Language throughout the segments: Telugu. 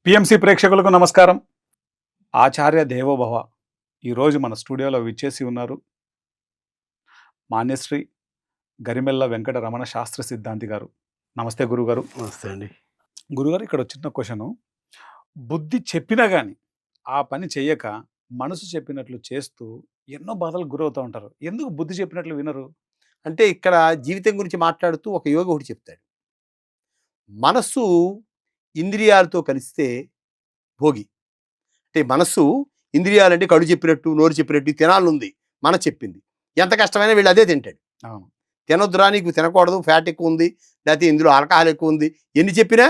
పిఎంసి ప్రేక్షకులకు నమస్కారం. ఆచార్య దేవోభవ. ఈరోజు మన స్టూడియోలో విచ్చేసి ఉన్నారు మాన్యశ్రీ గరిమెల్ల వెంకట రమణ శాస్త్ర సిద్ధాంతి గారు. నమస్తే గురుగారు. నమస్తే అండి. గురుగారు, ఇక్కడ చిన్న క్వశ్చను. బుద్ధి చెప్పినా గాని ఆ పని చెయ్యక మనసు చెప్పినట్లు చేస్తూ ఎన్నో బాధలకు గురవుతూ ఉంటారు. ఎందుకు బుద్ధి చెప్పినట్లు వినరు? అంటే ఇక్కడ జీవితం గురించి మాట్లాడుతూ ఒక యోగి ఒకటి చెప్తాడు. మనస్సు ఇంద్రియాలతో కలిస్తే భోగి. అంటే మనస్సు ఇంద్రియాలంటే కళ్ళు చెప్పినట్టు, నోరు చెప్పినట్టు తినాలనుంది. చెప్పింది. ఎంత కష్టమైనా వీళ్ళు అదే తింటాడు. అవును. తినొద్దురా, నీకు తినకూడదు, ఫ్యాట్ ఎక్కువ ఉంది, లేకపోతే ఇందులో ఆల్కహాల్ ఎక్కువ ఉంది, ఎన్ని చెప్పినా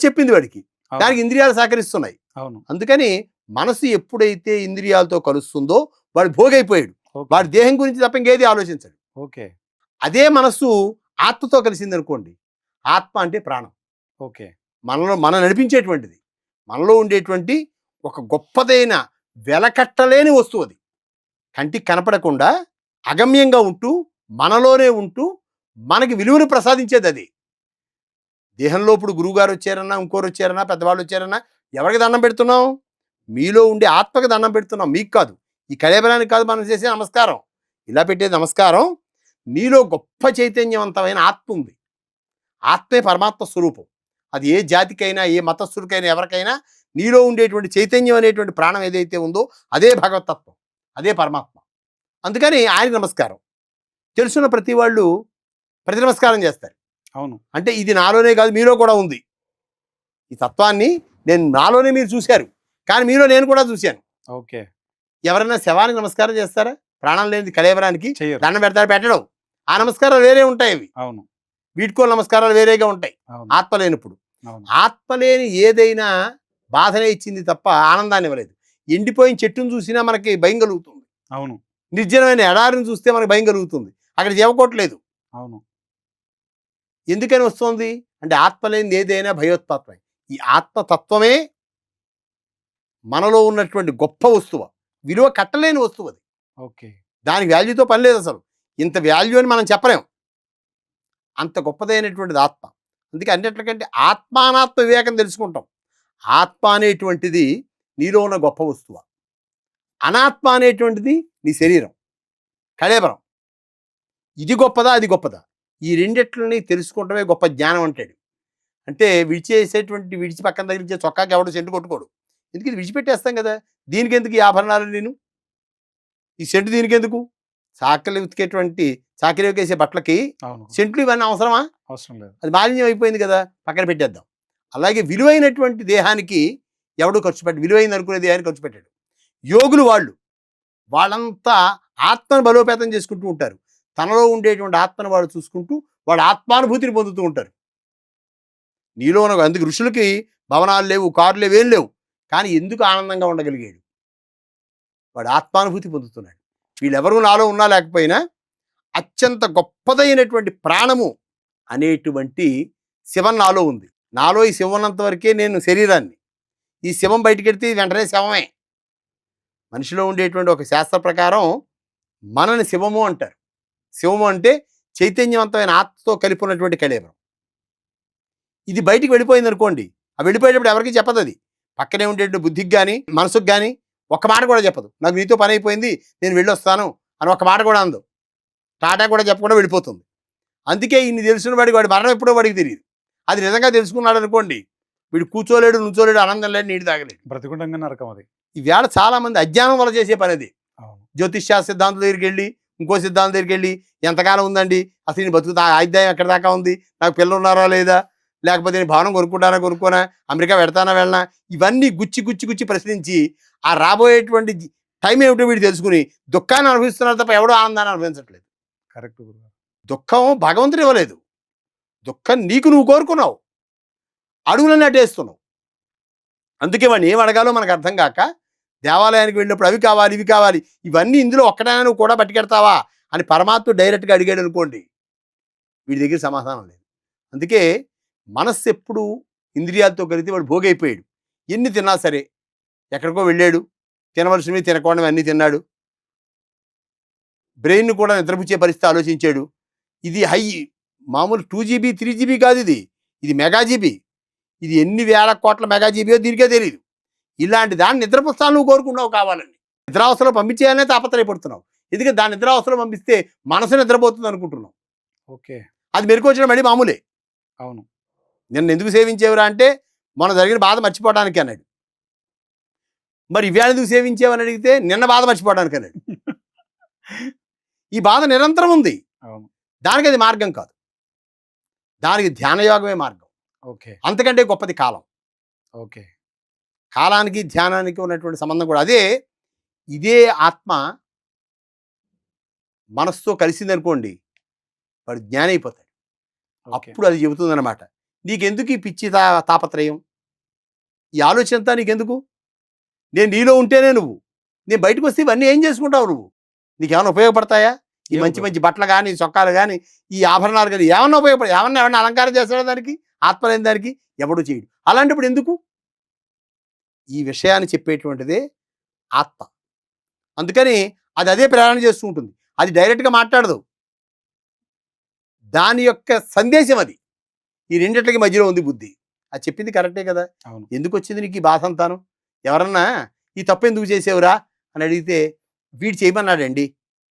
చెప్పింది వాడికి. దానికి ఇంద్రియాలు సహకరిస్తున్నాయి. అవును. అందుకని మనసు ఎప్పుడైతే ఇంద్రియాలతో కలుస్తుందో వాడు భోగైపోయాడు. ఓకే. వాడి దేహం గురించి తప్ప ఇంకేది ఆలోచించడు. ఓకే. అదే మనస్సు ఆత్మతో కలిసింది అనుకోండి. ఆత్మ అంటే ప్రాణం. ఓకే. మనం నడిపించేటువంటిది. మనలో ఉండేటువంటి ఒక గొప్పదైన వెలకట్టలేని వస్తువు అది. కంటికి కనపడకుండా అగమ్యంగా ఉంటూ మనలోనే ఉంటూ మనకి విలువను ప్రసాదించేది అది. దేహంలో ఇప్పుడు గురువుగారు వచ్చారన్నా, ఇంకోరు వచ్చారన్నా, పెద్దవాళ్ళు వచ్చారన్నా ఎవరికి దండం పెడుతున్నాం? మీలో ఉండే ఆత్మకి దండం పెడుతున్నాం, మీకు కాదు. ఈ కళేబరానికి కాదు మనం చేసే నమస్కారం. ఇలా పెట్టేది నమస్కారం. నీలో గొప్ప చైతన్యవంతమైన ఆత్మ ఉంది. ఆత్మే పరమాత్మ స్వరూపం. అది ఏ జాతికైనా, ఏ మతస్థుడికైనా, ఎవరికైనా నీలో ఉండేటువంటి చైతన్యం అనేటువంటి ప్రాణం ఏదైతే ఉందో అదే భగవతత్వం, అదే పరమాత్మ. అందుకని ఆయనకి నమస్కారం. తెలుసున్న ప్రతి వాళ్ళు ప్రతి నమస్కారం చేస్తారు. అవును. అంటే ఇది నాలోనే కాదు, మీలో కూడా ఉంది. ఈ తత్వాన్ని నాలోనే మీరు చూశారు, కానీ మీలో నేను కూడా చూశాను. ఓకే. ఎవరైనా శవానికి నమస్కారం చేస్తారా? ప్రాణం లేనిది కళేబరానికి చెయ్యరు. దండం పెడతారు, పెట్టడం. ఆ నమస్కారాలు వేరే ఉంటాయి. అవి అవును. వీడ్కోలు నమస్కారాలు వేరేగా ఉంటాయి. అవును. ఆత్మ లేనప్పుడు. అవును. ఆత్మ లేని ఏదైనా బాధనే ఇచ్చింది తప్ప ఆనందాన్ని ఇవ్వలేదు. ఎండిపోయిన చెట్టును చూసినా మనకి భయం కలుగుతుంది. అవును. నిర్జనమైన ఎడారిని చూస్తే మనకి భయం కలుగుతుంది. అక్కడ జీవకోట్లేదు. అవును. ఎందుకని వస్తుంది అంటే ఆత్మ లేనిది ఏదైనా భయోత్పాతమై. ఈ ఆత్మతత్వమే మనలో ఉన్నటువంటి గొప్ప వస్తువు, విలువ కట్టలేని వస్తువు అది. ఓకే. దానికి వాల్యూతో పని లేదు అసలు. ఇంత వాల్యూ అని మనం చెప్పలేం. అంత గొప్పదైనటువంటిది ఆత్మ. అందుకే అన్నిటికంటే ఆత్మానాత్మ వివేకం తెలుసుకుంటాం. ఆత్మ అనేటువంటిది నీలో ఉన్న గొప్ప వస్తువు. అనాత్మ అనేటువంటిది నీ శరీరం, కళేబరం. ఇది గొప్పదా, అది గొప్పదా? ఈ రెండిట్లని తెలుసుకోవటమే గొప్ప జ్ఞానం అంటాడు. అంటే విడిచి పక్కన తగిలించే చొక్కాకి ఎవడు సెంటు కొట్టుకోడు. ఎందుకు? ఇది విడిచిపెట్టేస్తాం కదా. దీనికి ఎందుకు ఈ ఆభరణాలు? ఈ సెంటు దీనికి ఎందుకు? చాకలి వేసే బట్టలకి సెంట్లు ఇవన్నీ అవసరమా? అవసరం లేదు. అది మాలిన్యం అయిపోయింది కదా, పక్కన పెట్టేద్దాం. అలాగే విలువైనటువంటి దేహానికి ఎవడు ఖర్చు పెట్టాడు? విలువైంది అనుకునే దేహానికి ఖర్చు పెట్టాడు. యోగులు వాళ్ళంతా ఆత్మను బలోపేతం చేసుకుంటూ ఉంటారు. తనలో ఉండేటువంటి ఆత్మను వాడు చూసుకుంటూ వాడు ఆత్మానుభూతిని పొందుతూ ఉంటారు. నీలో ఉన్న అందుకు ఋషులకి భవనాలు లేవు, కార్లు లేవు, ఏం లేవు. కానీ ఎందుకు ఆనందంగా ఉండగలిగాడు? వాడు ఆత్మానుభూతి పొందుతున్నాడు. వీళ్ళెవరూ నాలో ఉన్నా లేకపోయినా అత్యంత గొప్పదైనటువంటి ప్రాణము అనేటువంటి శివం నాలో ఉంది. నాలో ఈ శివం ఉన్నంత వరకే నేను శరీరాన్ని. ఈ శివం బయటికెడితే వెంటనే శవమే. మనిషిలో ఉండేటువంటి ఒక శాస్త్ర ప్రకారం మనని శివము అంటారు. శివము అంటే చైతన్యవంతమైన ఆత్మతో కలిపి ఉన్నటువంటి కళేబరం. ఇది బయటికి వెళ్ళిపోయింది అనుకోండి, ఆ వెళ్ళిపోయేటప్పుడు ఎవరికి చెప్పదు. అది పక్కనే ఉండేటువంటి బుద్ధికి కానీ మనసుకు కానీ ఒక్క మాట కూడా చెప్పదు. నాకు నీతో పని అయిపోయింది, నేను వెళ్ళొస్తాను అని ఒక్క మాట కూడా అందు. టాటా కూడా చెప్పకుండా వెళ్ళిపోతుంది. అందుకే ఇన్ని తెలిసిన వాడి మరణం ఎప్పుడో వాడికి తెలియదు. అది నిజంగా తెలుసుకున్నాడు అనుకోండి, వీడు కూర్చోలేడు, నుంచోలేడు, ఆనందం లేడు, నీటి తాగలేడు. బ్రతికుండంగా నరకం అది. ఈవేళ చాలామంది అజ్ఞానం వల్ల చేసే పని అది. అవును. జ్యోతిష్శాస్త్ర సిద్ధాంతం దగ్గరికి వెళ్ళి, ఇంకో సిద్ధాంతం దగ్గరికి వెళ్ళి, ఎంతకాలం ఉందండి అసలు నేను బతుకుతా, ఆయుద్ధాయం ఎక్కడి దాకా ఉంది, నాకు పిల్లలు ఉన్నారా లేదా, లేకపోతే నేను భవనం కొనుక్కోనా, అమెరికా వెడతానా వెళ్ళనా, ఇవన్నీ గుచ్చి ప్రశ్నించి ఆ రాబోయేటువంటి టైం ఏమిటో వీడు తెలుసుకుని దుఃఖాన్ని అనుభవిస్తున్నారు తప్ప ఎవడో ఆనందాన్ని అనుభవించట్లేదు. కరెక్ట్ గురుగారు. దుఃఖం భగవంతుడు ఇవ్వలేదు. దుఃఖం నీకు నువ్వు కోరుకున్నావు, అడుగులన్నీ అడ్డేస్తున్నావు. అందుకే వాడిని ఏం అడగాలో మనకు అర్థం కాక దేవాలయానికి వెళ్ళినప్పుడు అవి కావాలి, ఇవి కావాలి, ఇవన్నీ ఇందులో ఒక్కడైనా నువ్వు కూడా పట్టుకెడతావా అని పరమాత్మ డైరెక్ట్గా అడిగాడు అనుకోండి, వీడి దగ్గర సమాధానం లేదు. అందుకే మనస్సు ఎప్పుడు ఇంద్రియాలతో కలిగితే వాడు భోగైపోయాడు. ఎన్ని తిన్నా సరే, ఎక్కడికో వెళ్ళాడు, తినవలసినవి తినకుండా అన్నీ తిన్నాడు, బ్రెయిన్ కూడా నిద్రపుచ్చే పరిస్థితి ఆలోచించాడు. ఇది హై, మామూలు 2 GB 3 GB కాదు, ఇది మెగా జీబీ. ఇది ఎన్ని వేల కోట్ల మెగా జీబీయో దీనికే తెలియదు. ఇలాంటి దాన్ని నిద్రపుస్తాను నువ్వు కోరుకున్నావు కావాలని. నిద్రావస్థలో పంపించేయాలనే తాపత్రయపడుతున్నావు. ఎందుకంటే దాన్ని నిద్రావస్థలో పంపిస్తే మనసు నిద్రపోతుంది అనుకుంటున్నావు. ఓకే. అది మెరుకు వచ్చిన మళ్ళీ మామూలే. అవును. నిన్ను ఎందుకు సేవించేవరా అంటే మొన్న జరిగిన బాధ మర్చిపోవడానికి అన్నాడు. మరి ఇవాళ ఎందుకు సేవించేవని అడిగితే నిన్న బాధ మర్చిపోవడానికి అన్నాడు. ఈ బాధ నిరంతరం ఉంది. అవును. దానికి అది మార్గం కాదు. దానికి ధ్యానయోగమే మార్గం. ఓకే. అంతకంటే గొప్పది కాలం. ఓకే. కాలానికి ధ్యానానికి ఉన్నటువంటి సంబంధం కూడా అదే. ఇదే ఆత్మ మనసుతో కలిసిందనుకోండి, వాడు జ్ఞాని అయిపోతాడు. ఓకే. అప్పుడు అది చెబుతుందన్నమాట, నీకెందుకు ఈ పిచ్చి తాపత్రయం, ఈ ఆలోచన అంతా నీకెందుకు? నేను నీలో ఉంటేనే నువ్వు, నేను బయటకు వస్తే ఇవన్నీ ఏం చేసుకుంటావు నువ్వు? నీకేమైనా ఉపయోగపడతాయా? ఈ మంచి మంచి బట్టలు కానీ, చొక్కాలు కానీ, ఈ ఆభరణాలు కానీ ఏమన్నా ఉపయోగపడతాయి? ఏమన్నా అలంకారం చేస్తాడా దానికి? ఆత్మ లేని దానికి ఎవడు చేయడు. అలాంటప్పుడు ఎందుకు? ఈ విషయాన్ని చెప్పేటువంటిదే ఆత్మ. అందుకని అది అదే ప్రేరణ చేస్తూ ఉంటుంది. అది డైరెక్ట్గా మాట్లాడదు. దాని యొక్క సందేశం అది. ఈ రెండిట్లకి మధ్యలో ఉంది బుద్ధి. అది చెప్పింది కరెక్టే కదా. అవును. ఎందుకు వచ్చింది నీకు ఈ బాధ అంతాను? ఎవరన్నా ఈ తప్పు ఎందుకు చేసేవురా అని అడిగితే వీడు చేయమన్నాడండి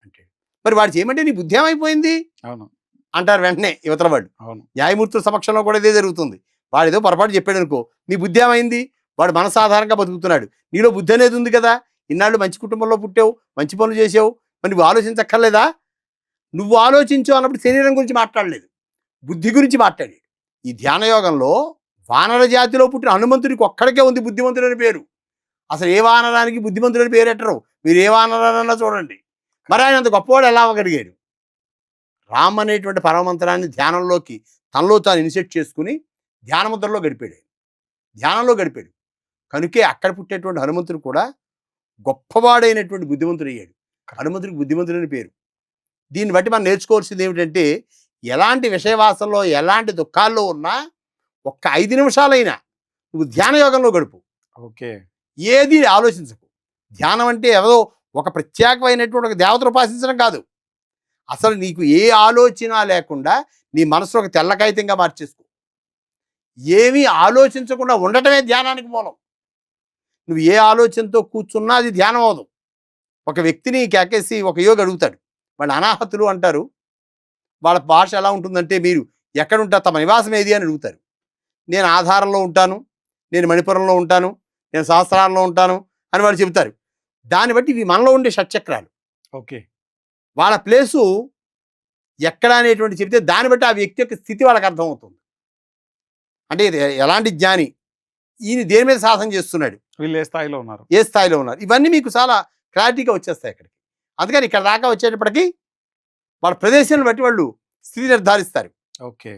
అంటాడు. మరి వాడు చేయమంటే నీ బుద్ధి ఏమైపోయింది అవును. అంటారు వెంటనే యువతల వాడు. అవును. న్యాయమూర్తుల సమక్షంలో కూడా ఇదే జరుగుతుంది. వాడు ఏదో పొరపాటు చెప్పాడు అనుకో, నీ బుద్ధి ఏమైంది? వాడు మనసాధారంగా బతుకుతున్నాడు. నీలో బుద్ధి అనేది ఉంది కదా. ఇన్నాళ్ళు మంచి కుటుంబంలో పుట్టావు, మంచి పనులు చేసావు, మరి నువ్వు ఆలోచించక్కర్లేదా? నువ్వు ఆలోచించు అన్నప్పుడు శరీరం గురించి మాట్లాడలేదు, బుద్ధి గురించి మాట్లాడాడు. ఈ ధ్యానయోగంలో వానర జాతిలో పుట్టిన హనుమంతుడికి ఒక్కడికే ఉంది బుద్ధిమంతుడని పేరు. అసలు ఏ వానరానికి బుద్ధిమంతుడని పేరు ఎట్టరు. మీరు ఏ వానరానన్నా చూడండి. మరి ఆయన అంత గొప్పవాడు ఎలా అవ్వగలిగాడు? రామ్ అనేటువంటి పరమంతరాన్ని ధ్యానంలోకి తనలో తాను ఇన్సెట్ చేసుకుని ధ్యానముద్రలో గడిపాడు. ధ్యానంలో గడిపాడు. కనుకే అక్కడ పుట్టేటువంటి హనుమంతుడు కూడా గొప్పవాడైనటువంటి బుద్ధిమంతుడు అయ్యాడు. హనుమంతుడికి బుద్ధిమంతుడని పేరు. దీన్ని బట్టి మనం నేర్చుకోవాల్సింది ఏమిటంటే, ఎలాంటి విషయవాసంలో ఎలాంటి దుఃఖాల్లో ఉన్నా ఒక్క 5 నిమిషాలైనా నువ్వు ధ్యానయోగంలో గడుపు. ఓకే. ఏది ఆలోచించకు. ధ్యానం అంటే ఏదో ఒక ప్రత్యేకమైనటువంటి ఒక దేవతను ఉపాసించడం కాదు. అసలు నీకు ఏ ఆలోచన లేకుండా నీ మనసులో ఒక తెల్లకాయితంగా మార్చేసుకో. ఏమీ ఆలోచించకుండా ఉండటమే ధ్యానానికి మూలం. నువ్వు ఏ ఆలోచనతో కూర్చున్నా అది ధ్యానం అవదు. ఒక వ్యక్తిని కేకేసి ఒక యోగి అడుగుతాడు, వాళ్ళు అనాహతులు అంటారు. వాళ్ళ భాష ఎలా ఉంటుందంటే, మీరు ఎక్కడుంటారు, తమ నివాసం ఏది అని అడుగుతారు. నేను ఆధారంలో ఉంటాను, నేను మణిపురంలో ఉంటాను, నేను సహస్రాల్లో ఉంటాను అని వాళ్ళు చెబుతారు. దాన్ని బట్టి ఇవి మనలో ఉండే షట్చక్రాలు. ఓకే. వాళ్ళ ప్లేసు ఎక్కడ అనేటువంటి చెబితే దాన్ని బట్టి ఆ వ్యక్తి యొక్క స్థితి వాళ్ళకి అర్థమవుతుంది. అంటే ఇది ఎలాంటి జ్ఞాని, ఈయన దేని మీద సాధన చేస్తున్నాడు, వీళ్ళు ఏ స్థాయిలో ఉన్నారు, ఏ స్థాయిలో ఉన్నారు, ఇవన్నీ మీకు చాలా క్లారిటీగా వచ్చేస్తాయి అక్కడికి. అందుకని ఇక్కడ దాకా వచ్చేటప్పటికి వాళ్ళ ప్రదేశాన్ని బట్టి వాళ్ళు స్థితి నిర్ధారిస్తారు. ఓకే.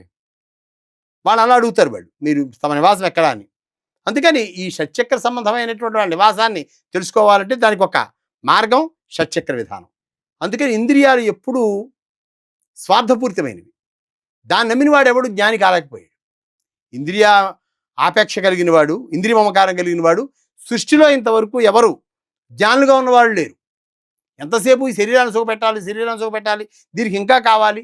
వాళ్ళు అలా అడుగుతారు, వాళ్ళు మీరు తమ నివాసం ఎక్కడా అని. అందుకని ఈ షట్చక్ర సంబంధమైనటువంటి వాళ్ళ నివాసాన్ని తెలుసుకోవాలంటే దానికి ఒక మార్గం షట్చక్ర విధానం. అందుకని ఇంద్రియాలు ఎప్పుడూ స్వార్థపూరితమైనవి. దాన్ని నమ్మిన వాడు ఎవడు జ్ఞాని కాలేకపోయాడు. ఇంద్రియ ఆపేక్ష కలిగిన వాడు, ఇంద్రియ మమకారం కలిగిన వాడు సృష్టిలో ఇంతవరకు ఎవరు జ్ఞానులుగా ఉన్నవాళ్ళు లేరు. ఎంతసేపు ఈ శరీరాన్ని సుఖపెట్టాలి, శరీరాన్ని సుఖపెట్టాలి, దీనికి ఇంకా కావాలి,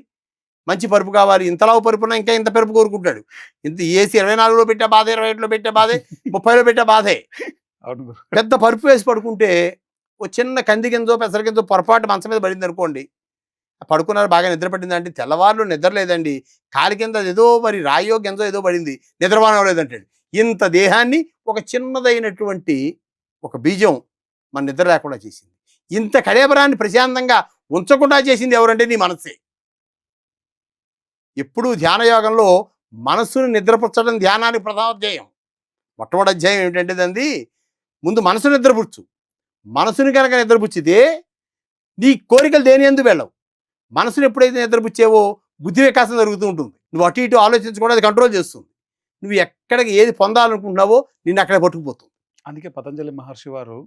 మంచి పరుపు కావాలి, ఇంతలావు పరుపున ఇంకా ఇంత పరుపు కోరుకుంటాడు. ఇంత ఏసీ 24లో పెట్టే బాధే, 21లో పెట్టే బాధే, 30లో పెట్టే బాధే. అవును. పెద్ద పరుపు వేసి పడుకుంటే ఓ చిన్న కంది గింజో పెసర గింజో పొరపాటు మంచం మీద పడింది అనుకోండి, పడుకున్నారు బాగా నిద్ర పట్టింది అంటే తెల్లవారులు నిద్ర లేదండి, కాలి కింద ఏదో మరి రాయో గింజో ఏదో పడింది, నిద్రవానం లేదంటాడు. ఇంత దేహాన్ని ఒక చిన్నదైనటువంటి ఒక బీజం మన నిద్ర లేకుండా చేసింది. ఇంత కళేబరాన్ని ప్రశాంతంగా ఉంచకుండా చేసింది ఎవరంటే నీ మనస్సే. ఎప్పుడూ ధ్యానయోగంలో మనస్సును నిద్రపుచ్చడం ధ్యానానికి ప్రధానాధ్యాయం. మొట్టమొదటి అధ్యాయం ఏమిటంటే దాన్ని ముందు మనసు నిద్రపుచ్చు. మనసుని కనుక నిద్రపుచ్చితే నీ కోరికలు దేని యందు వెళ్ళవు. మనసును ఎప్పుడైతే నిద్రపుచ్చేవో బుద్ధి వికాసం జరుగుతూ ఉంటుంది. నువ్వు అటు ఇటు ఆలోచించకుండా అది కంట్రోల్ చేస్తుంది. నువ్వు ఎక్కడికి ఏది పొందాలనుకుంటున్నావో నిన్ను అక్కడ పట్టుకుపోతుంది. అందుకే పతంజలి మహర్షి వారు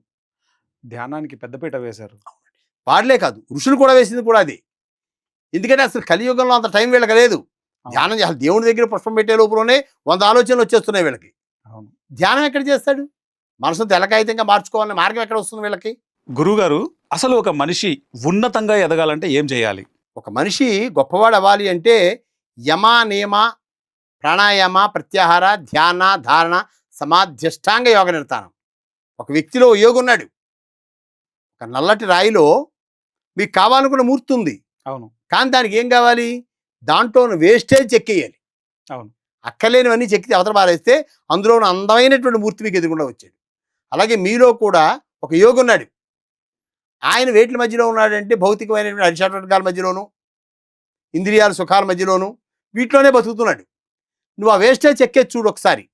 ధ్యానానికి పెద్దపీట వేశారు. వాళ్లే కాదు, ఋషులు కూడా వేసింది కూడా అదే. ఎందుకంటే అసలు కలియుగంలో అంత టైం వీళ్ళకి లేదు. ధ్యానం చేయాలి. దేవుడి దగ్గర పుష్పం పెట్టే లోపలనే 100 ఆలోచనలు వచ్చేస్తున్నాయి వీళ్ళకి. అవును. ధ్యానం ఎక్కడ చేస్తాడు? మనసును తెల్లకాయితంగా మార్చుకోవాలనే మార్గం ఎక్కడ వస్తుంది వీళ్ళకి? గురువుగారు, అసలు ఒక మనిషి ఉన్నతంగా ఎదగాలంటే ఏం చేయాలి? ఒక మనిషి గొప్పవాడు అవ్వాలి అంటే యమ నియమ ప్రాణాయామ, ప్రత్యాహార, ధ్యాన, ధారణ, సమాధ్యష్టాంగ యోగ నిర్ధానం. ఒక వ్యక్తిలో ఓ యోగి ఉన్నాడు. ఒక నల్లటి రాయిలో మీకు కావాలనుకున్న మూర్తి ఉంది. అవును. కానీ దానికి ఏం కావాలి? దాంట్లో ఉన్న వేస్టేజ్ చెక్కేయాలి. అవును. అక్కర్లేనివన్నీ చెక్కి అవతల పారేస్తే అందులో ఉన్న అందమైనటువంటి మూర్తి మీకు ఎదురుగుండా వచ్చాడు. అలాగే మీలో కూడా ఒక యోగి ఉన్నాడు. ఆయన వేట్ల మధ్యలో ఉన్నాడంటే భౌతికమైనటువంటి అరిషాటకాల మధ్యలోను, ఇంద్రియాల సుఖాల మధ్యలోను, వీటిలోనే బతుకుతున్నాడు. నువ్వు ఆ వేస్టేజ్ చెక్కేది చూడు ఒకసారి.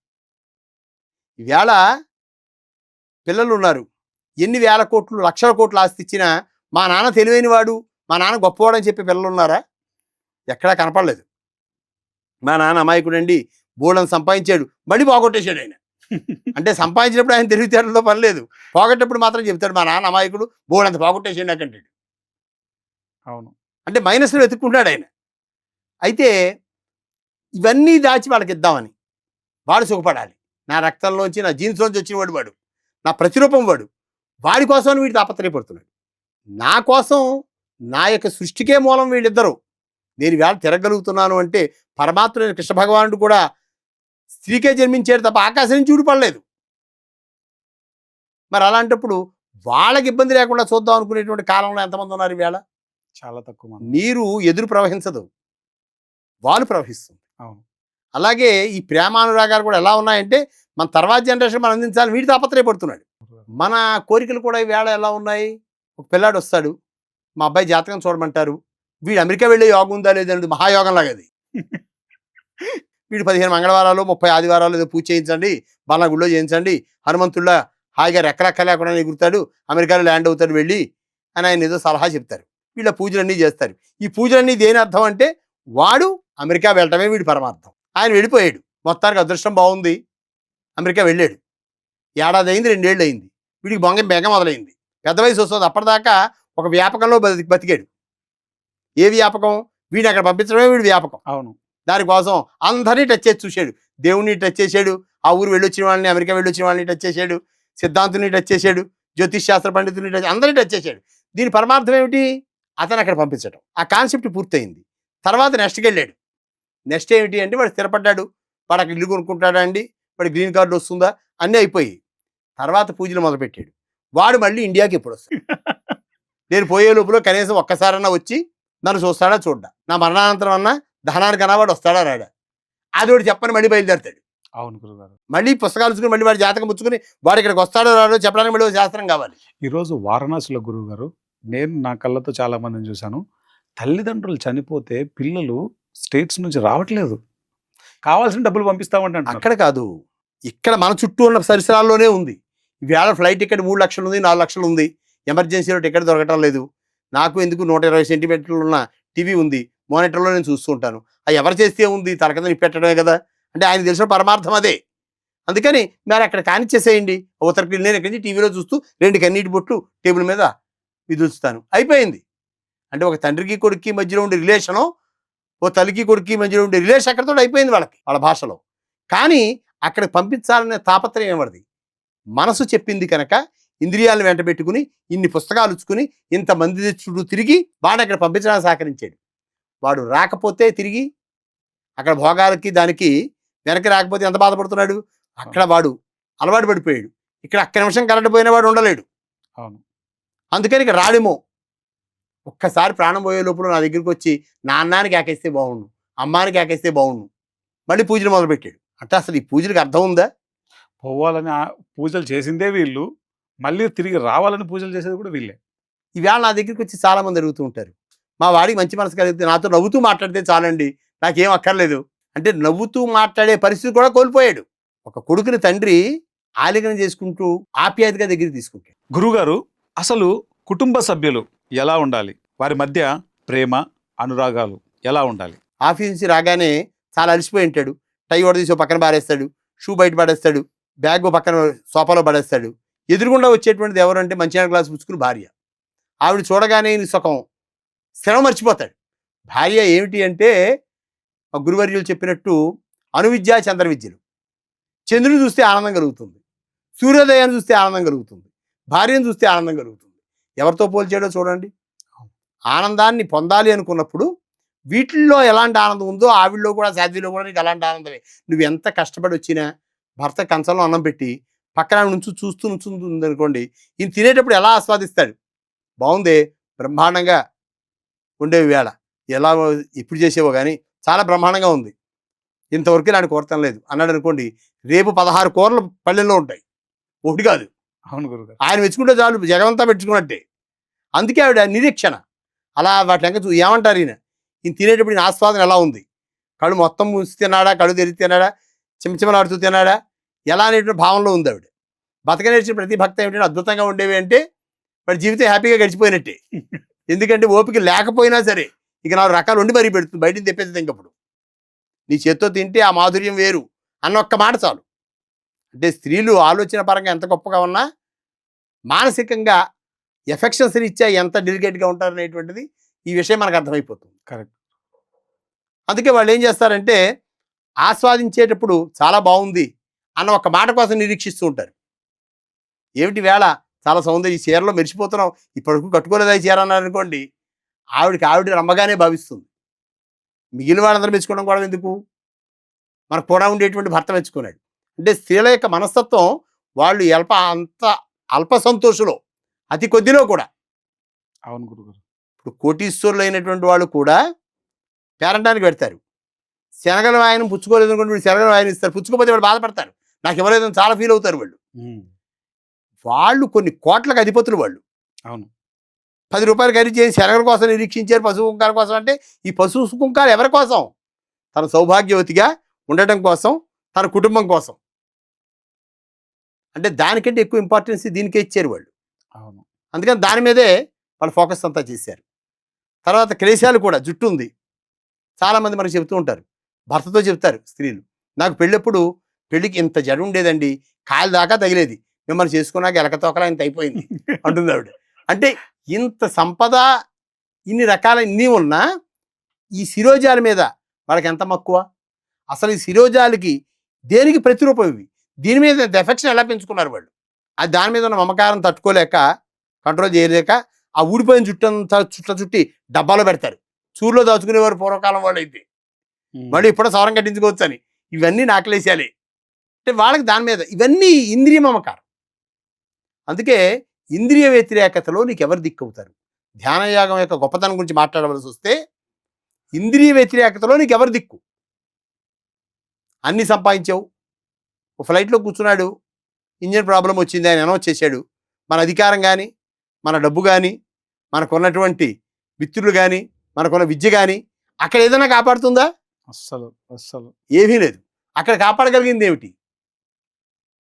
ఈవేళ పిల్లలు ఉన్నారు. ఎన్ని వేల కోట్లు, లక్షల కోట్లు ఆస్తి ఇచ్చినా మా నాన్న తెలివైన వాడు, మా నాన్న గొప్పవాడు అని చెప్పి పిల్లలు ఉన్నారా? ఎక్కడా కనపడలేదు. మా నాన్న అమాయకుడండి, బోళ్ళని సంపాదించాడు, మళ్ళీ పోగొట్టేశాడు ఆయన. అంటే సంపాదించినప్పుడు ఆయన తెలివితేటలతో పని లేదు, పోగొట్టేప్పుడు మాత్రం చెప్తాడు మా నాన్న అమాయకుడు, బోళ్ళంత పోగొట్టేసాడు నాకంటాడు. అవును. అంటే మైనస్లో వెతుక్కుంటాడు ఆయన. అయితే ఇవన్నీ దాచి వాళ్ళకి ఇద్దామని, వాడు సుఖపడాలి. నా రక్తంలోంచి, నా జీన్స్లోంచి వచ్చిన వాడు, నా ప్రతిరూపం వాడి కోసం వీడు తాపత్రయపడుతున్నాడు. నా కోసం, నా యొక్క సృష్టికే మూలం వీళ్ళిద్దరూ. నేను వేళ తిరగలుగుతున్నాను అంటే పరమాత్మ కృష్ణ భగవానుడు కూడా స్త్రీకే జన్మించాడు తప్ప ఆకాశం నుంచి ఊడిపడలేదు. మరి అలాంటప్పుడు వాళ్ళకి ఇబ్బంది లేకుండా చూద్దాం అనుకునేటువంటి కాలంలో ఎంతమంది ఉన్నారు ఈవేళ? చాలా తక్కువ మంది. నీరు ఎదురు ప్రవహించదు, వాళ్ళు ప్రవహిస్తుంది. అవును. అలాగే ఈ ప్రేమానురాగాలు కూడా ఎలా ఉన్నాయంటే మన తర్వాత జనరేషన్ మనం అందించాలి, వీడి తాపత్రయపడుతున్నాడు. మన కోరికలు కూడా ఈవేళ ఎలా ఉన్నాయి? ఒక పిల్లాడు వస్తాడు, మా అబ్బాయి జాతకం చూడమంటారు, వీడు అమెరికా వెళ్ళే యోగం ఉందా లేదండి, మహాయోగం లాగా అది. వీడు 15 మంగళవారాలు 30 ఆదివారాలు ఏదో పూజ చేయించండి, బాలా గుళ్ళో చేయించండి, హనుమంతుల్లా హాయిగా రెక్కరెక్క లేకుండా ఎగురుతాడు, అమెరికాలో ల్యాండ్ అవుతాడు వెళ్ళి అని ఆయన ఏదో సలహా చెప్తారు. వీళ్ళ పూజలన్నీ చేస్తారు. ఈ పూజలన్నీ దేని అర్థం అంటే వాడు అమెరికా వెళ్ళటమే వీడి పరమార్థం. ఆయన వెళ్ళిపోయాడు, మొత్తానికి అదృష్టం బాగుంది, అమెరికా వెళ్ళాడు. ఏడాది అయింది, 2 ఏళ్ళు అయింది, వీడికి బెంగ మొదలైంది, పెద్ద వయసు వస్తుంది. అప్పటిదాకా ఒక వ్యాపకంలో బతికాడు. ఏ వ్యాపకం? వీడిని అక్కడ పంపించడమే వీడి వ్యాపకం. అవును. దానికోసం అందరినీ టచ్ చేసి చూశాడు, దేవుణ్ణి టచ్ చేశాడు, ఆ ఊరు వెళ్ళొచ్చిన వాళ్ళని, అమెరికా వెళ్ళొచ్చిన వాళ్ళని టచ్ చేశాడు, సిద్ధాంతుని టచ్ చేశాడు, జ్యోతిష్ శాస్త్ర పండితుని అందరినీ టచ్ చేశాడు. దీని పరమార్థం ఏమిటి? అతను అక్కడ పంపించడం. ఆ కాన్సెప్ట్ పూర్తయింది. తర్వాత నెక్స్ట్కి వెళ్ళాడు. నెక్స్ట్ ఏమిటి అంటే వాడు స్థిరపడ్డాడు, వాడు అక్కడ ఇల్లు కొనుక్కుంటాడా అండి, వాడి గ్రీన్ కార్డు వస్తుందా, అన్నీ అయిపోయి తర్వాత పూజలు మొదలుపెట్టాడు. వాడు మళ్ళీ ఇండియాకి ఎప్పుడు వస్తాడు? నేను పోయే లోపల కనీసం ఒక్కసారన్నా వచ్చి నన్ను చూస్తాడా చూడ్డా, నా మరణానంతరం అన్నా దహనానికన్నా వాడు వస్తాడా రాడా, అది వాడు చెప్పని మళ్ళీ బయలుదేరుతాడు. అవును గురుగారు. మళ్ళీ పుస్తకాలు చూసుకుని మళ్ళీ వాడి జాతకం పుచ్చుకుని వాడు ఇక్కడికి వస్తాడో రాడో చెప్పడానికి మళ్ళీ శాస్త్రం కావాలి. ఈరోజు వారణాసిలో గురువుగారు, నేను నా కళ్ళతో చాలా మందిని చూశాను, తల్లిదండ్రులు చనిపోతే పిల్లలు స్టేట్స్ నుంచి రావట్లేదు, కావాల్సిన డబ్బులు పంపిస్తామంటే అంటున్నారు. అక్కడ కాదు, ఇక్కడ మన చుట్టూ ఉన్న పరిసరాల్లోనే ఉంది. ఈవేళ ఫ్లైట్ టికెట్ 3 లక్షలు ఉంది, 4 లక్షలు ఉంది, ఎమర్జెన్సీలో టికెట్ దొరకటం లేదు. నాకు ఎందుకు 120 సెంటీమీటర్లు ఉన్న టీవీ ఉంది, మానిటర్లో నేను చూస్తూ ఉంటాను. అది ఎవరు చేస్తే ఉంది, తల కింద నిప్పెట్టడమే కదా. అంటే ఆయన తెలిసిన పరమార్థం అదే. అందుకని మీరు అక్కడ కానిచ్చేసేయండి, ఉత్తరకి నేను ఇక్కడి నుంచి టీవీలో చూస్తూ 2 కన్నీటి బొట్లు టేబుల్ మీద విదులుస్తాను, అయిపోయింది. అంటే ఒక తండ్రికి కొడుక్కి మధ్యలో ఉండే రిలేషను, ఓ తల్లికి కొడుక్కి మధ్యలో ఉండే రిలేషన్ అక్కడితో అయిపోయింది వాళ్ళకి, వాళ్ళ భాషలో. కానీ అక్కడికి పంపించాలనే తాపత్రయం ఎవరిది? మనసు చెప్పింది కనుక ఇంద్రియాలను వెంట పెట్టుకుని ఇన్ని పుస్తకాలు ఉచ్చుకుని ఇంతమంది చుట్టూ తిరిగి వాడు అక్కడ పంపించడానికి సహకరించాడు. వాడు రాకపోతే తిరిగి అక్కడ భోగాలకి దానికి వెనక్కి రాకపోతే ఎంత బాధపడుతున్నాడు? అక్కడ వాడు అలవాటు పడిపోయాడు, ఇక్కడ ఒక్క నిమిషం కరెంట్ పోయిన వాడు ఉండలేడు. అవును. అందుకని ఇక్కడ రాడేమో. ఒక్కసారి ప్రాణం పోయే లోపల నా దగ్గరికి వచ్చి నాన్నానికి ఆకేస్తే బాగుండు, అమ్మానికి ఆకేస్తే బాగుండు, మళ్ళీ పూజలు మొదలుపెట్టాడు. అంటే అసలు ఈ పూజలకు అర్థం ఉందా? పోవాలని పూజలు చేసిందే వీళ్ళు, మళ్ళీ తిరిగి రావాలని పూజలు చేసేది కూడా వీళ్ళే. ఈవేళ నా దగ్గరికి వచ్చి చాలామంది అడుగుతూ ఉంటారు, మా వాడికి మంచి మనసు కలిగితే నాతో నవ్వుతూ మాట్లాడితే చాలండి, నాకేం అక్కర్లేదు అంటే. నవ్వుతూ మాట్లాడే పరిస్థితి కూడా కోల్పోయాడు. ఒక కొడుకుని తండ్రి ఆలింగనం చేసుకుంటూ ఆప్యాయతగా దగ్గరికి తీసుకుంటాడు. గురుగారు, అసలు కుటుంబ సభ్యులు ఎలా ఉండాలి? వారి మధ్య ప్రేమ అనురాగాలు ఎలా ఉండాలి? ఆఫీస్ నుంచి రాగానే చాలా అలసిపోయి ఉంటాడు, టై కూడా తీసి పక్కన పారేస్తాడు, షూ బయట పడేస్తాడు, బ్యాగ్ పక్కన సోఫాలో పడేస్తాడు. ఎదురుగుండా వచ్చేటువంటిది ఎవరంటే మంచినీళ్ళ గ్లాసు పుచ్చుకుని భార్య. ఆవిడ చూడగానే సుఖం శ్రమ మర్చిపోతాడు. భార్య ఏమిటి అంటే గురువర్యులు చెప్పినట్టు అనువిద్య చంద్ర విద్యలు. చంద్రుని చూస్తే ఆనందం కలుగుతుంది, సూర్యోదయాన్ని చూస్తే ఆనందం కలుగుతుంది, భార్యను చూస్తే ఆనందం కలుగుతుంది. ఎవరితో పోల్చాడో చూడండి. ఆనందాన్ని పొందాలి అనుకున్నప్పుడు వీటిల్లో ఎలాంటి ఆనందం ఉందో ఆవిడలో కూడా సాధ్విలో కూడా నీకు అలాంటి ఆనందమే. నువ్వు ఎంత కష్టపడి వచ్చినా భర్త కంచంలో అన్నం పెట్టి పక్కన నుంచి నుంచుంది అనుకోండి, ఈయన తినేటప్పుడు ఎలా ఆస్వాదిస్తాడు, బాగుంది బ్రహ్మాండంగా ఉండేవి వేళ, ఎలా ఎప్పుడు చేసేవో కానీ చాలా బ్రహ్మాండంగా ఉంది, ఇంతవరకు ఇలాంటి కోరతం లేదు అన్నాడు అనుకోండి, రేపు 16 కూరలు పల్లెల్లో ఉంటాయి, ఒకటి కాదు. అవును గురుగారు. ఆయన మెచ్చుకుంటే చాలు, జగమంతా పెట్టుకున్నట్టే. అందుకే ఆవిడ నిరీక్షణ. అలా వాటి వెంక ఏమంటారు ఈయన తినేటప్పుడు ఈయన ఆస్వాదన ఎలా ఉంది, కళ్ళు మొత్తం మూసి తిన్నాడా, కళ్ళు తెరిచి తిన్నాడా, చిమచిమలాడుతూ తిన్నాడా, ఎలా అనేటువంటి భావంలో ఉంది ఆవిడ. బతకనేర్చిన ప్రతి భక్త ఏమిటంటే అద్భుతంగా ఉండేవి అంటే వాడి జీవితం హ్యాపీగా గడిచిపోయినట్టే. ఎందుకంటే ఓపిక లేకపోయినా సరే ఇక 4 రకాలు వండి మరీ పెడుతుంది, బయటికి తెప్పేస్తుంది. ఇంకప్పుడు నీ చేత్తో తింటే ఆ మాధుర్యం వేరు అన్న ఒక్క మాట చాలు. అంటే స్త్రీలు ఆలోచన పరంగా ఎంత గొప్పగా ఉన్నా మానసికంగా ఎఫెక్షన్స్ ఇచ్చా ఎంత డెలికేట్గా ఉంటారు అనేటువంటిది ఈ విషయం మనకు అర్థమైపోతుంది. కరెక్ట్. అందుకే వాళ్ళు ఏం చేస్తారంటే ఆస్వాదించేటప్పుడు చాలా బాగుంది అన్న ఒక మాట కోసం నిరీక్షిస్తూ ఉంటారు. ఏమిటి వేళ చాలా సౌందర్యం, ఈ చీరలో మెరిసిపోతున్నాం, ఇప్పటికు కట్టుకోలేదా ఈ చీర అన్నారు అనుకోండి, ఆవిడ నమ్మగానే భావిస్తుంది. మిగిలిన వాళ్ళందరూ మెచ్చుకోవడం కూడా ఎందుకు, మనకు కూడా ఉండేటువంటి భర్త మెచ్చుకున్నాడు. అంటే స్త్రీల యొక్క మనస్తత్వం వాళ్ళు అంత అల్ప సంతోషులో, అతి కొద్దిలో కూడా. అవును గురుగారు. ఇప్పుడు కోటీశ్వరులు అయినటువంటి వాళ్ళు కూడా పేరంటానికి పెడతారు, శనగల వాయనం పుచ్చుకోలేదు అనుకోండి, వీళ్ళు శనగల వాయనం ఇస్తారు, పుచ్చుకోపోతే వాళ్ళు బాధపడతారు, నాకు ఎవరైనా చాలా ఫీల్ అవుతారు వాళ్ళు. వాళ్ళు కొన్ని కోట్లకు అధిపతులు వాళ్ళు. అవును. 10 రూపాయలు ఖరీదు చేసి శనగల కోసం నిరీక్షించారు, పశువు కుంకాల కోసం. అంటే ఈ పశువు కుంకాలు ఎవరి కోసం, తన సౌభాగ్యవతిగా ఉండటం కోసం, తన కుటుంబం కోసం. అంటే దానికంటే ఎక్కువ ఇంపార్టెన్స్ దీనికే ఇచ్చారు వాళ్ళు. అవును. అందుకని దాని మీదే వాళ్ళు ఫోకస్ అంతా చేశారు. తర్వాత క్లేశాలు కూడా, జుట్టు ఉంది, చాలామంది మనకు చెబుతూ ఉంటారు, భర్తతో చెప్తారు స్త్రీలు, నాకు పెళ్ళికి ఇంత జడ ఉండేదండి, కాలు దాకా తగిలేది, మిమ్మల్ని చేసుకున్నాక ఎలకతోకలా ఇంత అయిపోయింది అంటుంది ఆవిడ. అంటే ఇంత సంపద, ఇన్ని రకాల ఇన్ని ఉన్నా ఈ శిరోజాల మీద వాళ్ళకి ఎంత మక్కువ. అసలు ఈ శిరోజాలకి దేనికి ప్రతిరూపం ఇవి, దీని మీద ఎఫెక్షన్ ఎలా పెంచుకున్నారు వాళ్ళు. అది దాని మీద ఉన్న మమకారం తట్టుకోలేక, కంట్రోల్ చేయలేక ఆ ఊడిపోయిన చుట్టంతా చుట్టి డబ్బాలో పెడతారు, చూరులో దాచుకునేవారు పూర్వకాలం వాళ్ళు అయితే. మళ్ళీ ఇప్పుడు సవరం కట్టించుకోవచ్చు అని ఇవన్నీ నాకలేసాలే. అంటే వాళ్ళకి దాని మీద ఇవన్నీ ఇంద్రియ మమకారం. అందుకే ఇంద్రియ వ్యతిరేకతలో నీకు ఎవరు దిక్కవుతారు. ధ్యానయాగం యొక్క గొప్పతనం గురించి మాట్లాడవలసి వస్తే ఇంద్రియ వ్యతిరేకతలో నీకు ఎవరు దిక్కు. అన్నీ సంపాదించావు, ఒక ఫ్లైట్లో కూర్చున్నాడు, ఇంజిన్ ప్రాబ్లం వచ్చింది, ఆయన అనౌన్స్ చేశాడు, మన అధికారం కానీ, మన డబ్బు కానీ, మనకున్నటువంటి మిత్రులు కానీ, మనకున్న విద్య కానీ అక్కడ ఏదైనా కాపాడుతుందా? అస్సలు ఏమీ లేదు. అక్కడ కాపాడగలిగింది ఏమిటి?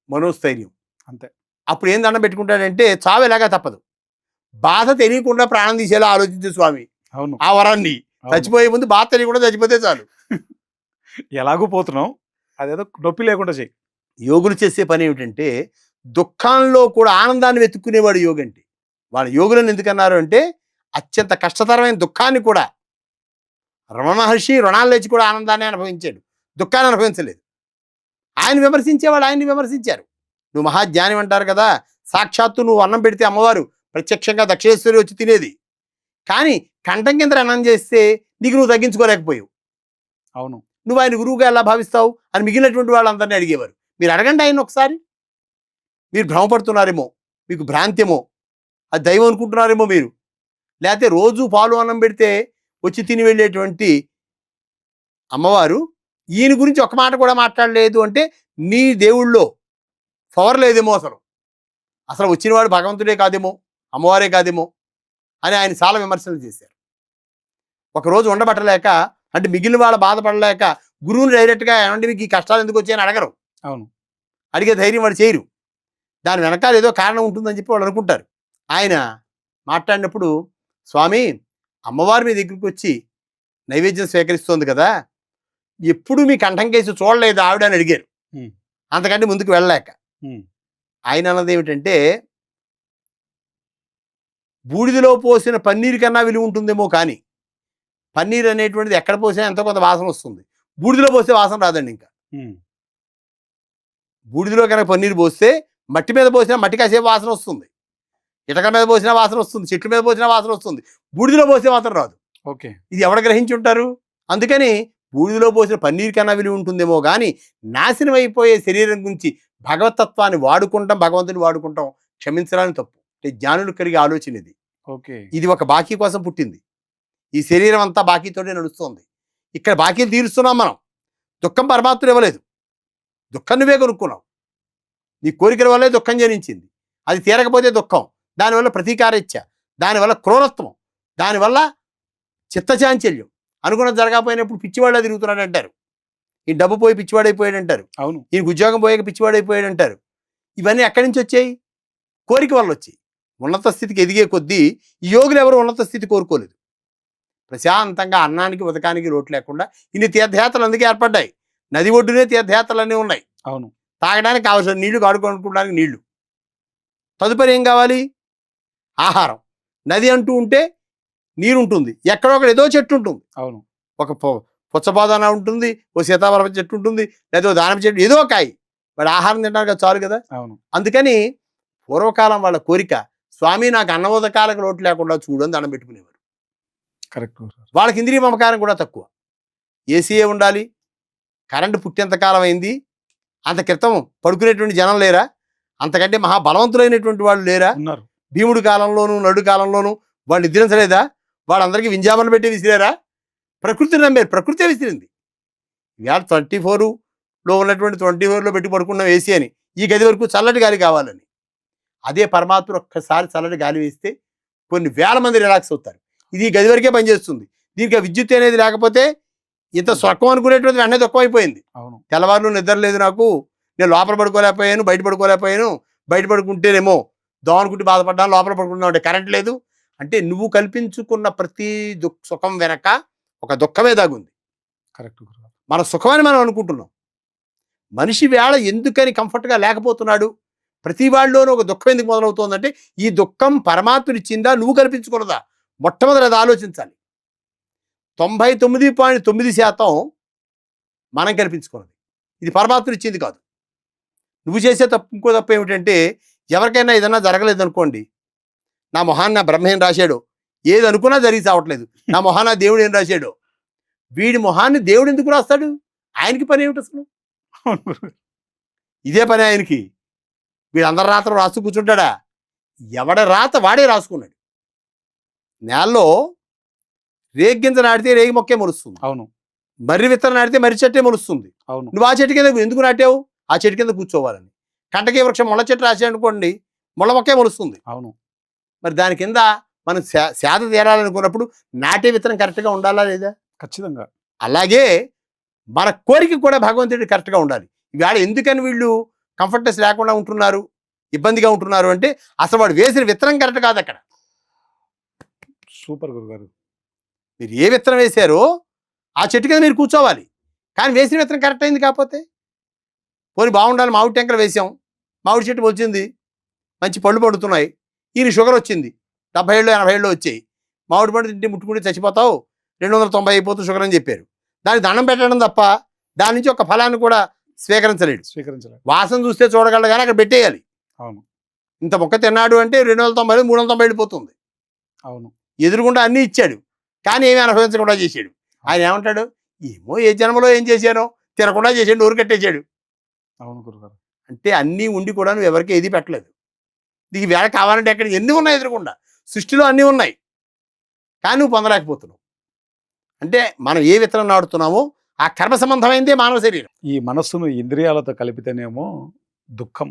మనోస్థైర్యం. అంతే. అప్పుడు ఏం దండం పెట్టుకుంటాడంటే చావు ఎలాగా తప్పదు, బాధ తెలియకుండా ప్రాణం తీసేలా ఆలోచించు స్వామి. అవును. ఆ వరాన్ని చచ్చిపోయే ముందు బాధ తెలియకుండా చచ్చిపోతే చాలు. ఎలాగూ పోతున్నాం, అదేదో నొప్పి లేకుండా చెయ్యి. యోగులు చేసే పని ఏమిటంటే దుఃఖంలో కూడా ఆనందాన్ని వెతుక్కునేవాడు యోగి అంటే. వాళ్ళ యోగులను ఎందుకన్నారు అంటే అత్యంత కష్టతరమైన దుఃఖాన్ని కూడా, రమణ మహర్షి రుణాలు లేచి కూడా ఆనందాన్ని అనుభవించాడు, దుఃఖాన్ని అనుభవించలేదు. ఆయన విమర్శించేవాడు, ఆయన్ని విమర్శించారు. నువ్వు మహాజ్ఞానం అంటారు కదా, సాక్షాత్తు నువ్వు అన్నం పెడితే అమ్మవారు ప్రత్యక్షంగా దక్షేశ్వరి వచ్చి తినేది, కానీ కంఠం కింద అన్నం చేస్తే నీకు నువ్వు తగ్గించుకోలేకపోయావు. అవును. నువ్వు ఆయన గురువుగా ఎలా భావిస్తావు అని మిగిలినటువంటి వాళ్ళందరినీ అడిగేవారు. మీరు అడగండి ఆయన ఒకసారి, మీరు భ్రమపడుతున్నారేమో, మీకు భ్రాంత్యమో, అది దైవం అనుకుంటున్నారేమో మీరు, లేకపోతే రోజు పాలు అన్నం పెడితే వచ్చి తిని వెళ్ళేటువంటి అమ్మవారు ఈయన గురించి ఒక మాట కూడా మాట్లాడలేదు అంటే నీ దేవుళ్ళో పవర్ లేదేమో, అసలు వచ్చినవాడు భగవంతుడే కాదేమో, అమ్మవారే కాదేమో అని ఆయన చాలా విమర్శలు చేశారు. ఒకరోజు ఉండబట్టలేక, అంటే మిగిలిన వాళ్ళ బాధపడలేక గురువుని డైరెక్ట్గా ఏమంటే మీకు ఈ కష్టాలు ఎందుకు వచ్చాయని అడగరు. అవును. అడిగే ధైర్యం వాడు చేయరు. దాని వెనకాల ఏదో కారణం ఉంటుందని చెప్పి వాళ్ళు అనుకుంటారు. ఆయన మాట్లాడినప్పుడు, స్వామి అమ్మవారి మీ దగ్గరికి వచ్చి నైవేద్యం స్వీకరిస్తోంది కదా, ఎప్పుడు మీ కంఠం కేసి చూడలేదు ఆవిడ అని అడిగారు. అంతకంటే ముందుకు వెళ్ళలేక ఆయన అన్నది ఏమిటంటే, బూడిదలో పోసిన పన్నీరు కన్నా విలువ ఉంటుందేమో, కానీ పన్నీర్ అనేటువంటిది ఎక్కడ పోసినా ఎంతో కొంత వాసన వస్తుంది, బూడిదలో పోస్తే వాసన రాదండి. ఇంకా బూడిదలో కనుక పన్నీరు పోస్తే మట్టి మీద పోసినా మట్టి కాసేపు వాసన వస్తుంది, ఇటక మీద పోసినా వాసన వస్తుంది, చెట్ల మీద పోసినా వాసన వస్తుంది, బూడిదలో పోస్తే మాత్రం రాదు. ఓకే. ఇది ఎవడ గ్రహించి ఉంటారు? అందుకని బూడిదలో పోసిన పన్నీర్ కన్నా విలువ ఉంటుందేమో కానీ నాశనం అయిపోయే శరీరం గురించి భగవతత్వాన్ని వాడుకుంటాం, భగవంతుని వాడుకుంటాం క్షమించడానికి తప్పు. అంటే జ్ఞానులు కలిగే ఆలోచన ఇది. ఓకే. ఇది ఒక బాకీ కోసం పుట్టింది. ఈ శరీరం అంతా బాకీతోనే నడుస్తుంది. ఇక్కడ బాకీలు తీరుస్తున్నాం మనం. దుఃఖం పరమాత్ముడు ఇవ్వలేదు, దుఃఖం నువ్వే కొనుక్కున్నావు. నీ కోరికల వల్లే దుఃఖం జనించింది. అది తీరకపోతే దుఃఖం, దానివల్ల ప్రతీకారేచ్ఛ, దానివల్ల క్రూరత్వం, దానివల్ల చిత్తచాంచల్యం. అనుకున్నది జరగకపోయినప్పుడు పిచ్చివాళ్ళ తిరుగుతున్నాడు అంటారు. ఈ డబ్బు పోయి పిచ్చివాడైపోయాడు అంటారు. అవును. ఈయనకు ఉద్యోగం పోయాక పిచ్చివాడైపోయాడు అంటారు. ఇవన్నీ ఎక్కడి నుంచి వచ్చాయి? కోరిక వల్ల వచ్చాయి. ఉన్నత స్థితికి ఎదిగే కొద్దీ ఈ యోగులు ఎవరు ఉన్నత స్థితి కోరుకోలేదు. ప్రశాంతంగా అన్నానికి ఉదకానికి లోటు లేకుండా ఇన్ని తీర్థయాత్రలు అందుకే ఏర్పడ్డాయి. నది ఒడ్డునే తీర్థయాత్రలన్నీ ఉన్నాయి. అవును. తాగడానికి కావాల్సిన నీళ్లు, కాడుకోవడానికి నీళ్లు. తదుపరి ఏం కావాలి? ఆహారం. నది అంటూ ఉంటే నీరు ఉంటుంది, ఎక్కడో ఒకటి ఏదో చెట్టు ఉంటుంది. అవును. ఒక పుచ్చపాదాన ఉంటుంది, ఓ సీతాఫలం చెట్టు ఉంటుంది, లేదా దానిమ్మ చెట్టు, ఏదో కాయ. వాడు ఆహారం తింటారు కదా, చాలు కదా. అవును. అందుకని పూర్వకాలం వాళ్ళ కోరిక, స్వామి నాకు అన్నమోదకాలకు లోటు లేకుండా చూడని దండం పెట్టుకునేవారు. కరెక్ట్. వాళ్ళకి ఇంద్రియ మమకారం కూడా తక్కువ. ఏసీయే ఉండాలి. కరెంటు పుట్టేంతకాలం అయింది, అంత క్రితం పడుకునేటువంటి జనం లేరా? అంతకంటే మహాబలవంతులైనటువంటి వాళ్ళు లేరా? ఉన్నారు. భీముడి కాలంలోనూ నడు కాలంలోనూ వాళ్ళు నిద్రించలేదా? వాళ్ళందరికీ వింజామలు పెట్టి విసిరారా? ప్రకృతిని నమ్మారు, ప్రకృతే విసిరింది. ఇవాళ 24లో ఉన్నటువంటి 24లో పెట్టి పడుకున్నాం ఏసీ అని, ఈ గది వరకు చల్లటి గాలి కావాలని. అదే పరమాత్మ ఒక్కసారి చల్లటి గాలి వేస్తే కొన్ని వేల మంది రిలాక్స్ అవుతారు. ఇది ఈ గది వరకే పనిచేస్తుంది. దీనికి విద్యుత్ అనేది లేకపోతే ఇంత స్వర్గం అనుకునేటువంటి వెంటనే దుఃఖమైపోయింది. అవును. తెల్లవారులు నిద్ర లేదు నాకు, నేను లోపల పడుకోలేకపోయాను, బయట పడుకోలేకపోయాను. బయట పడుకుంటేనేమో దోమనుకుంటే బాధపడ్డాను, లోపల పడుకుంటున్నావు అంటే కరెంట్ లేదు. అంటే నువ్వు కల్పించుకున్న ప్రతి సుఖం వెనక ఒక దుఃఖమే దాగుంది. కరెక్ట్. మన సుఖమని మనం అనుకుంటున్నాం. మనిషి వేళ ఎందుకని కంఫర్ట్గా లేకపోతున్నాడు? ప్రతి వాళ్ళలోనూ ఒక దుఃఖం ఎందుకు మొదలవుతోందంటే ఈ దుఃఖం పరమాత్ముడు ఇచ్చిందా, నువ్వు కల్పించుకున్నదా? మొట్టమొదటి అది ఆలోచించాలి. 99.9% మనం కల్పించుకున్నది, ఇది పరమాత్ముడు ఇచ్చింది కాదు. నువ్వు చేసే తప్పు, ఇంకో తప్పు ఏమిటంటే, ఎవరికైనా ఏదన్నా జరగలేదు అనుకోండి, నా మొహాన్ని నా బ్రహ్మ ఏం రాశాడో, ఏది అనుకున్నా జరిగి చావట్లేదు, నా మొహాన్ని నా దేవుడు ఏం రాశాడో. వీడి మొహాన్ని దేవుడు ఎందుకు రాస్తాడు? ఆయనకి పని ఏమిటి అసలు? ఇదే పని ఆయనకి. వీళ్ళందరి రాత్రం రాస్తూ కూర్చుంటాడా? ఎవడ రాత వాడే రాసుకున్నాడు. నేలలో రేగ్గింజ నాటితే రేగి మొక్కే మొలుస్తుంది. అవును. మర్రి విత్తనం నాటితే మర్రి చెట్టే మొలుస్తుంది. అవును. నువ్వు ఆ చెట్టు కింద ఎందుకు నాటావు? ఆ చెట్టు కింద కూర్చోవాలని. కంటకీ వృక్షం ముళ్ళ చెట్టు రాసాయనుకోండి, ముళ్ళ మొక్కే మొలుస్తుంది. అవును. మరి దాని కింద మనం సేద తీరాలనుకున్నప్పుడు నాటే విత్తనం కరెక్ట్గా ఉండాలా లేదా? ఖచ్చితంగా. అలాగే మన కోరిక కూడా భగవంతుడి కరెక్ట్గా ఉండాలి. ఇవాళ ఎందుకని వీళ్ళు కంఫర్ట్నెస్ లేకుండా ఉంటున్నారు, ఇబ్బందిగా ఉంటున్నారు అంటే అసలు వాడు వేసిన విత్తనం కరెక్ట్ కాదు. అక్కడ సూపర్ గురుగారు. మీరు ఏ విత్తనం వేశారో ఆ చెట్టు కింద మీరు కూర్చోవాలి. కానీ వేసిన విత్తనం కరెక్ట్ అయింది కాకపోతే, పోనీ బాగుండాలి, మామిడి టెంకలు వేసాం, మామిడి చెట్టు వచ్చింది, మంచి పళ్ళు పడుతున్నాయి, ఈయన షుగర్ వచ్చింది, 70 ఏళ్ళు 80 ఏళ్ళు వచ్చాయి, మామిడి పండు తింటే ముట్టుకుంటే చచ్చిపోతావు, 290 అయిపోతుంది షుగర్ అని చెప్పారు. దానికి దండం పెట్టడం తప్ప దాని నుంచి ఒక ఫలాన్ని కూడా స్వీకరించలేడు. వాసన చూస్తే చూడగలడు కానీ అక్కడ పెట్టేయాలి. అవును. ఇంత మొక్క తిన్నాడు అంటే 290 390 వెళ్ళిపోతుంది. అవును. ఎదురుగుండా అన్నీ ఇచ్చాడు కానీ ఏమీ అనుభవించకుండా చేశాడు. ఆయన ఏమంటాడు? ఏమో ఏ జన్మలో ఏం చేశానో, తినకుండా చేసాడు, నోరు కట్టేశాడు. అవును గురుగారు. అంటే అన్నీ ఉండి కూడా నువ్వు ఎవరికి ఏది పెట్టలేదు. నీకు వేళ కావాలంటే ఎక్కడ ఎన్ని ఉన్నాయి ఎదురుకుండా, సృష్టిలో అన్నీ ఉన్నాయి కానీ నువ్వు పొందలేకపోతున్నావు. అంటే మనం ఏ విత్తనం నాడుతున్నామో ఆ కర్మ సంబంధమైందే మానవ శరీరం. ఈ మనస్సును ఇంద్రియాలతో కలిపితేనేమో దుఃఖం.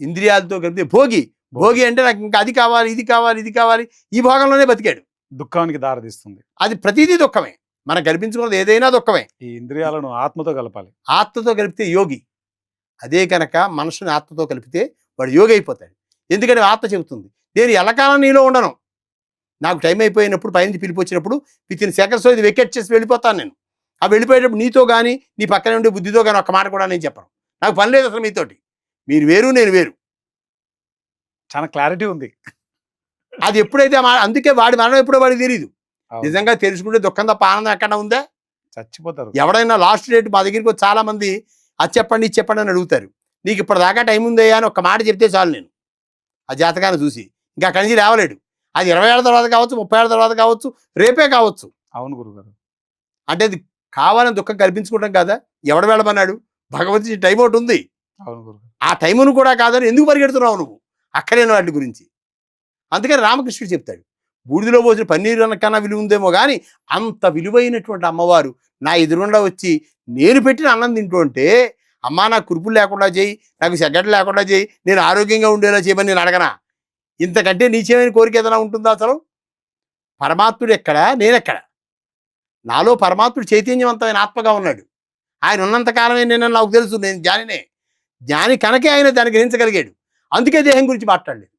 ఇంద్రియాలతో కలిపితే భోగి. భోగి అంటే నాకు ఇంకా అది కావాలి, ఇది కావాలి, ఇది కావాలి, ఈ భాగంలోనే బతికాడు. దుఃఖానికి దారితీస్తుంది. అది ప్రతిదీ దుఃఖమే. మనం కల్పించుకున్నది ఏదైనా దుఃఖమే. ఈ ఇంద్రియాలను ఆత్మతో కలపాలి. ఆత్మతో కలిపితే యోగి. అదే కనుక మనుషుని ఆత్మతో కలిపితే వాడు యోగి అయిపోతాడు. ఎందుకంటే ఆత్మ చెబుతుంది, నేను ఎల్లకాలం నీలో ఉండను, నాకు టైం అయిపోయినప్పుడు పైనుంచి పిలిపి వచ్చినప్పుడు విత్ ఇన్ సెకండ్స్లో ఇది వెకెట్ చేసి వెళ్ళిపోతాను నేను. ఆ వెళ్ళిపోయేటప్పుడు నీతో కానీ నీ పక్కన ఉండే బుద్ధితో కానీ ఒక్క మాట కూడా నేను చెప్పను. నాకు పని లేదు అసలు మీతోటి. మీరు వేరు, నేను వేరు. చాలా క్లారిటీ ఉంది. అది ఎప్పుడైతే అందుకే వాడి మరణం ఎప్పుడో వాడికి తెలియదు. నిజంగా తెలుసుకుంటే దుఃఖం తప్ప ఆనందం ఎక్కడ ఉందా? చచ్చిపోతారు. ఎవడైనా లాస్ట్ డేట్ మా దగ్గరికి వచ్చి చాలా మంది అది చెప్పండి ఇది చెప్పండి అని అడుగుతారు. నీకు ఇప్పటిదాకా టైం ఉందయ్యా అని ఒక్క మాట చెప్తే చాలు, నేను ఆ జాతకాన్ని చూసి ఇంకా అక్కడి నుంచి లేవలేడు. అది 20 ఏళ్ళ తర్వాత కావచ్చు, 30 ఏళ్ళ తర్వాత కావచ్చు, రేపే కావచ్చు. అవును గురుగారు. అంటే అది కావాలని దుఃఖం కల్పించుకోవడం కాదా? ఎవడు వెళ్ళమన్నాడు? భగవంతుడి టైం ఒకటి ఉంది. అవును గురుగారు. ఆ టైమును కూడా కాదని ఎందుకు పరిగెడుతున్నావు నువ్వు అక్కడైన వాటి గురించి? అందుకని రామకృష్ణుడు చెప్తాడు, బూడిదలో పోసిన పన్నీరు కన్నా విలువ ఉందేమో కానీ అంత విలువైనటువంటి అమ్మవారు నా ఎదురుగుండా వచ్చి నేను పెట్టిన అన్నం తింటూ ఉంటే, అమ్మా నాకు కురుపులు లేకుండా చేయి, నాకు సెగట్లు లేకుండా చేయి, నేను ఆరోగ్యంగా ఉండేలా చేయమని నేను అడగనా? ఇంతకంటే నీచమైన కోరిక ఏదైనా ఉంటుందా అసలు? పరమాత్ముడు ఎక్కడ, నేనెక్కడ? నాలో పరమాత్ముడు చైతన్యవంతమైన ఆత్మగా ఉన్నాడు. ఆయన ఉన్నంతకాలమే నేను, నాకు తెలుసు నేను జ్ఞానినే. జ్ఞాని కనుకే ఆయన దాన్ని గ్రహించగలిగాడు. అందుకే దేహం గురించి మాట్లాడలేదు.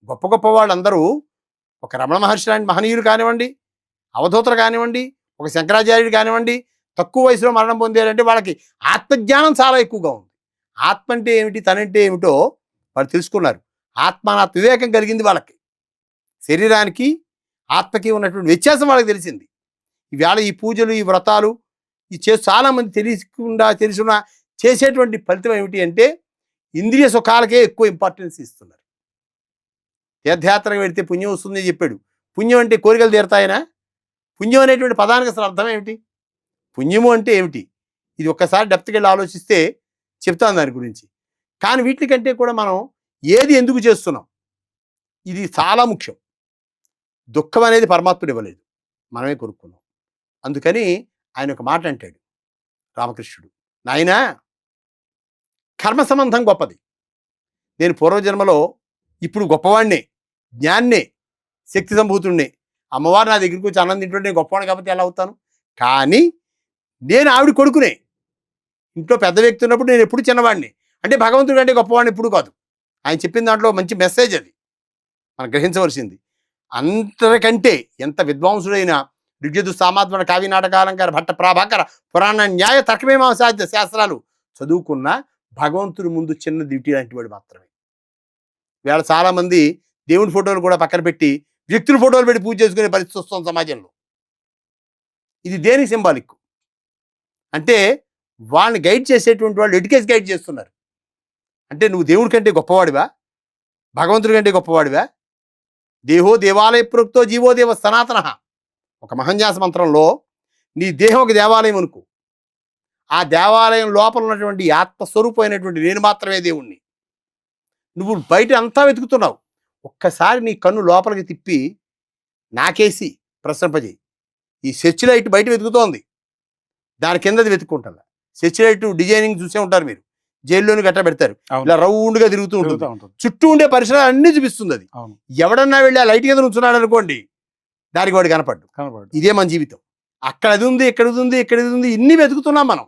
గొప్ప గొప్ప వాళ్ళందరూ, ఒక రమణ మహర్షి లాంటి మహనీయులు కానివ్వండి, అవధూతలు కానివ్వండి, ఒక శంకరాచార్యుడు కానివ్వండి, తక్కువ వయసులో మరణం పొందారంటే వాళ్ళకి ఆత్మజ్ఞానం చాలా ఎక్కువగా ఉంది. ఆత్మ అంటే ఏమిటి, తనంటే ఏమిటో వాళ్ళు తెలుసుకున్నారు. ఆత్మనాత్మ వివేకం కలిగింది వాళ్ళకి. శరీరానికి ఆత్మకి ఉన్నటువంటి వ్యత్యాసం వాళ్ళకి తెలిసింది. ఈవేళ ఈ పూజలు, ఈ వ్రతాలు ఈ చాలామంది తెలుసున్నా చేసేటువంటి ఫలితం ఏమిటి అంటే ఇంద్రియ సుఖాలకే ఎక్కువ ఇంపార్టెన్స్ ఇస్తున్నారు. తీర్థయాత్రకు వెళితే పుణ్యం వస్తుందని చెప్పాడు. పుణ్యం అంటే కోరికలు తీరతాయనా? పుణ్యం అనేటువంటి పదానికి అసలు అర్థం ఏమిటి? పుణ్యము అంటే ఏమిటి? ఇది ఒక్కసారి డెప్త్కి వెళ్ళి ఆలోచిస్తే చెప్తాను దాని గురించి. కానీ వీటికంటే కూడా మనం ఏది ఎందుకు చేస్తున్నాం, ఇది చాలా ముఖ్యం. దుఃఖం అనేది పరమాత్ముడు ఇవ్వలేదు, మనమే కొనుక్కున్నాం. అందుకని ఆయన ఒక మాట అంటాడు రామకృష్ణుడు, నాయనా కర్మ సంబంధం గొప్పది. నేను పూర్వజన్మలో ఇప్పుడు గొప్పవాడినే, జ్ఞాన్నే, శక్తి సంభూతుడినే. అమ్మవారు నా దగ్గరికి వచ్చి అన్నం తింటుంటే నేను గొప్పవాడిని కాబట్టి ఎలా అవుతాను? కానీ నేను ఆవిడ కొడుకునే. ఇంట్లో పెద్ద వ్యక్తి ఉన్నప్పుడు నేను ఎప్పుడు చిన్నవాడిని. అంటే భగవంతుడి కంటే గొప్పవాడిని ఎప్పుడు కాదు. ఆయన చెప్పిన దాంట్లో మంచి మెసేజ్ అది మనం గ్రహించవలసింది. అంతకంటే ఎంత విద్వాంసుడైన ఋగ్యదు సామాత్మన కావ్య నాటకాలంకార భట్ట ప్రాభాకర పురాణ న్యాయ తర్కమేమాసాధ్య శాస్త్రాలు చదువుకున్న భగవంతుడి ముందు చిన్న డ్యూటీ లాంటి వాడు మాత్రమే. వేళ చాలామంది దేవుడి ఫోటోలు కూడా పక్కన పెట్టి వ్యక్తుల ఫోటోలు పెట్టి పూజ చేసుకునే పరిస్థితి వస్తుంది సమాజంలో. ఇది దేనికి సింబాలిక్ అంటే వాళ్ళని గైడ్ చేసేటువంటి వాళ్ళు ఎడ్యుకేషన్ గైడ్ చేస్తున్నారు. అంటే నువ్వు దేవుడి కంటే గొప్పవాడివా, భగవంతుడి కంటే గొప్పవాడివా? దేహో దేవాలయ ప్రోక్తో జీవో దేవ సనాతన. ఒక మహన్యాస మంత్రంలో నీ దేహం ఒక దేవాలయం అనుకో, ఆ దేవాలయం లోపల ఉన్నటువంటి ఆత్మస్వరూపమైనటువంటి నేను మాత్రమే దేవుణ్ణి. నువ్వు బయట అంతా వెతుకుతున్నావు, ఒక్కసారి నీ కన్ను లోపలికి తిప్పి నాకేసి ప్రశ్నపజేయి. ఈ సెర్చ్ లైట్ బయట వెతుకుతోంది, దాని కిందది వెతుక్కుంటుందా? సెర్చ్ లైట్ డిజైనింగ్ చూసే ఉంటారు మీరు, జైల్లోని గట్ట పెడతారు, ఇలా రౌండ్గా తిరుగుతూ ఉంటుంది, చుట్టూ ఉండే పరిసరాలు అన్నీ చూపిస్తుంది అది. ఎవడన్నా వెళ్ళి ఆ లైట్ కింద నుంచున్నాడు అనుకోండి, దానికి వాడు కనపడ్డు. ఇదే మన జీవితం. అక్కడ అది ఉంది, ఇక్కడ ఉంది, ఇక్కడ ఇది ఉంది, ఇన్ని వెతుకుతున్నాం మనం.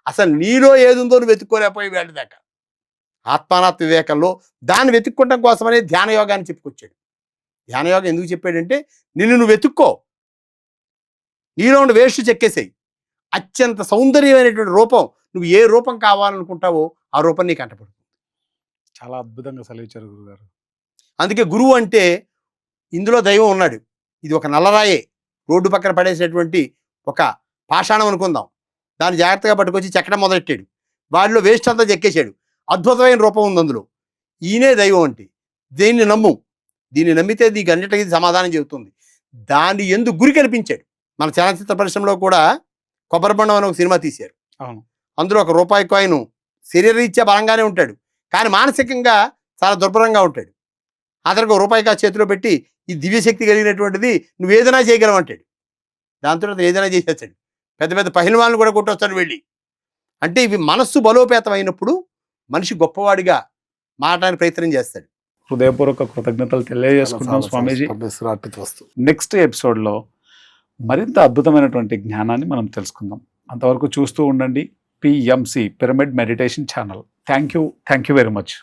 అసలు నీలో ఏది ఉందో నువ్వు వెతుక్కోలేకపోయి వెళ్ళి దాకా. ఆత్మానాత్మ వివేకంలో దాన్ని వెతుక్కోవడం కోసమనే ధ్యాన యోగాన్ని చెప్పుకొచ్చాడు. ధ్యాన యోగం ఎందుకు చెప్పాడంటే నిన్ను నువ్వు వెతుక్కో, నీలో ఉండి వేస్ట్ చెక్కేసేయి. అత్యంత సౌందర్యమైనటువంటి రూపం, నువ్వు ఏ రూపం కావాలనుకుంటావో ఆ రూపం నీకు అంటపడుతుంది. చాలా అద్భుతంగా సెలవిచ్చారు గురుగారు. అందుకే గురువు అంటే ఇందులో దైవం ఉన్నాడు. ఇది ఒక నల్లరాయే, రోడ్డు పక్కన పడేసినటువంటి ఒక పాషాణం అనుకుందాం, దాన్ని జాగ్రత్తగా పట్టుకొచ్చి చెక్కడం మొదలెట్టాడు, వాడిలో వేస్ట్ అంతా చెక్కేశాడు. అద్భుతమైన రూపం ఉంది అందులో. ఈయనే దైవం అంటే. దీన్ని నమ్ము, దీన్ని నమ్మితే నీకు అన్నిటికీ సమాధానం చెబుతుంది. దాన్ని ఎందుకు గురి కల్పించాడు. మన చలనచిత్ర పరిశ్రమలో కూడా కొబ్బరిబండం అని ఒక సినిమా తీశారు. అందులో ఒక రూపాయి కాయిన్ శరీరరీత్యా బలంగానే ఉంటాడు, కానీ మానసికంగా చాలా దుర్భరంగా ఉంటాడు. అతనికి ఒక రూపాయి కాసు చేతిలో పెట్టి ఈ దివ్యశక్తి కలిగినటువంటిది నువ్వు ఏదైనా చేయగలవు అంటాడు. దాంతో అతను ఏదైనా చేసేస్తాడు. పెద్ద పెద్ద పహిల్వాన్లు కూడా కొట్టొస్తాడు వెళ్ళి. అంటే ఇవి మనస్సు బలోపేతం అయినప్పుడు మనిషి గొప్పవాడిగా మారడానికి ప్రయత్నం చేస్తాడు. హృదయపూర్వక కృతజ్ఞతలు తెలియజేసుకుంటున్నాం స్వామీజీ. నెక్స్ట్ ఎపిసోడ్లో మరింత అద్భుతమైనటువంటి జ్ఞానాన్ని మనం తెలుసుకుందాం. అంతవరకు చూస్తూ ఉండండి PMC pyramid meditation channel. Thank you very much.